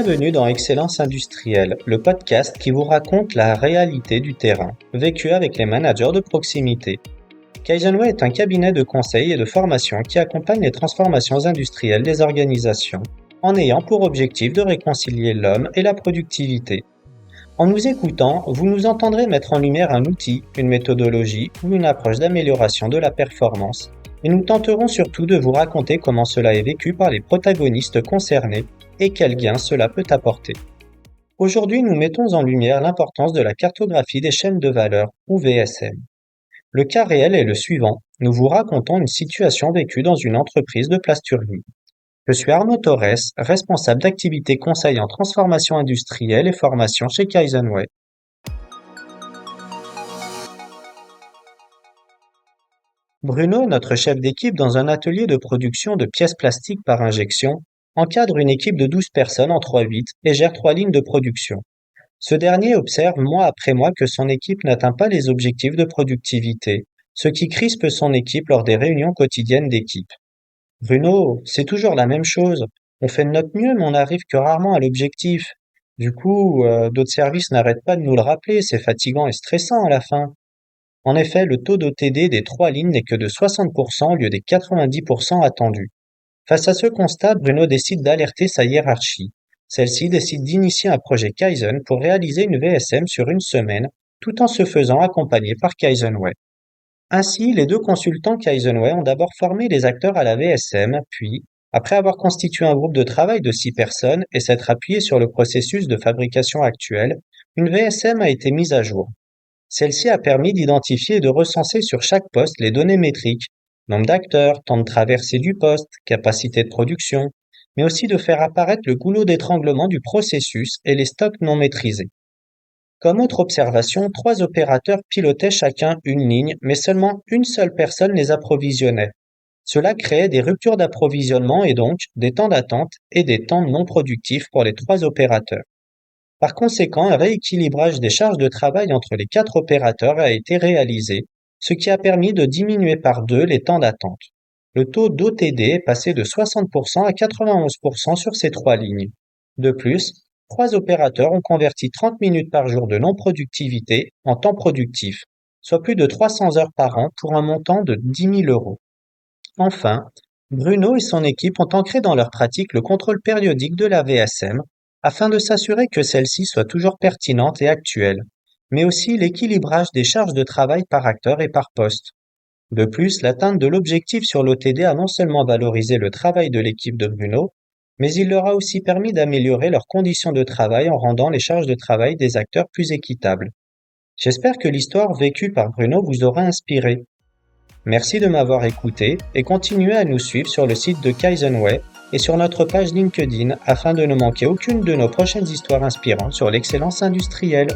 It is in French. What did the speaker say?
Bienvenue dans Excellence Industrielle, le podcast qui vous raconte la réalité du terrain, vécue avec les managers de proximité. Kaizenway est un cabinet de conseil et de formation qui accompagne les transformations industrielles des organisations, en ayant pour objectif de réconcilier l'homme et la productivité. En nous écoutant, vous nous entendrez mettre en lumière un outil, une méthodologie ou une approche d'amélioration de la performance, et nous tenterons surtout de vous raconter comment cela est vécu par les protagonistes concernés et quels gains cela peut apporter. Aujourd'hui, nous mettons en lumière l'importance de la cartographie des chaînes de valeur, ou VSM. Le cas réel est le suivant. Nous vous racontons une situation vécue dans une entreprise de plasturgie. Je suis Arnaud Torres, responsable d'activité conseil en transformation industrielle et formation chez Kaizenway. Bruno, notre chef d'équipe dans un atelier de production de pièces plastiques par injection, encadre une équipe de 12 personnes en 3-8 et gère 3 lignes de production. Ce dernier observe mois après mois que son équipe n'atteint pas les objectifs de productivité, ce qui crispe son équipe lors des réunions quotidiennes d'équipe. Bruno, c'est toujours la même chose. On fait de notre mieux, mais on n'arrive que rarement à l'objectif. Du coup, d'autres services n'arrêtent pas de nous le rappeler, c'est fatigant et stressant à la fin. En effet, le taux d'OTD des 3 lignes n'est que de 60% au lieu des 90% attendus. Face à ce constat, Bruno décide d'alerter sa hiérarchie. Celle-ci décide d'initier un projet Kaizen pour réaliser une VSM sur une semaine, tout en se faisant accompagner par Kaizenway. Ainsi, les deux consultants Kaizenway ont d'abord formé les acteurs à la VSM, puis, après avoir constitué un groupe de travail de 6 personnes et s'être appuyé sur le processus de fabrication actuel, une VSM a été mise à jour. Celle-ci a permis d'identifier et de recenser sur chaque poste les données métriques, nombre d'acteurs, temps de traversée du poste, capacité de production, mais aussi de faire apparaître le goulot d'étranglement du processus et les stocks non maîtrisés. Comme autre observation, 3 opérateurs pilotaient chacun une ligne, mais seulement une seule personne les approvisionnait. Cela créait des ruptures d'approvisionnement et donc des temps d'attente et des temps non productifs pour les 3 opérateurs. Par conséquent, un rééquilibrage des charges de travail entre les 4 opérateurs a été réalisé, ce qui a permis de diminuer par 2 les temps d'attente. Le taux d'OTD est passé de 60% à 91% sur ces 3 lignes. De plus, 3 opérateurs ont converti 30 minutes par jour de non-productivité en temps productif, soit plus de 300 heures par an pour un montant de 10 000 euros. Enfin, Bruno et son équipe ont ancré dans leur pratique le contrôle périodique de la VSM afin de s'assurer que celle-ci soit toujours pertinente et actuelle, mais aussi l'équilibrage des charges de travail par acteur et par poste. De plus, l'atteinte de l'objectif sur l'OTD a non seulement valorisé le travail de l'équipe de Bruno, mais il leur a aussi permis d'améliorer leurs conditions de travail en rendant les charges de travail des acteurs plus équitables. J'espère que l'histoire vécue par Bruno vous aura inspiré. Merci de m'avoir écouté et continuez à nous suivre sur le site de Kaizenway et sur notre page LinkedIn afin de ne manquer aucune de nos prochaines histoires inspirantes sur l'excellence industrielle.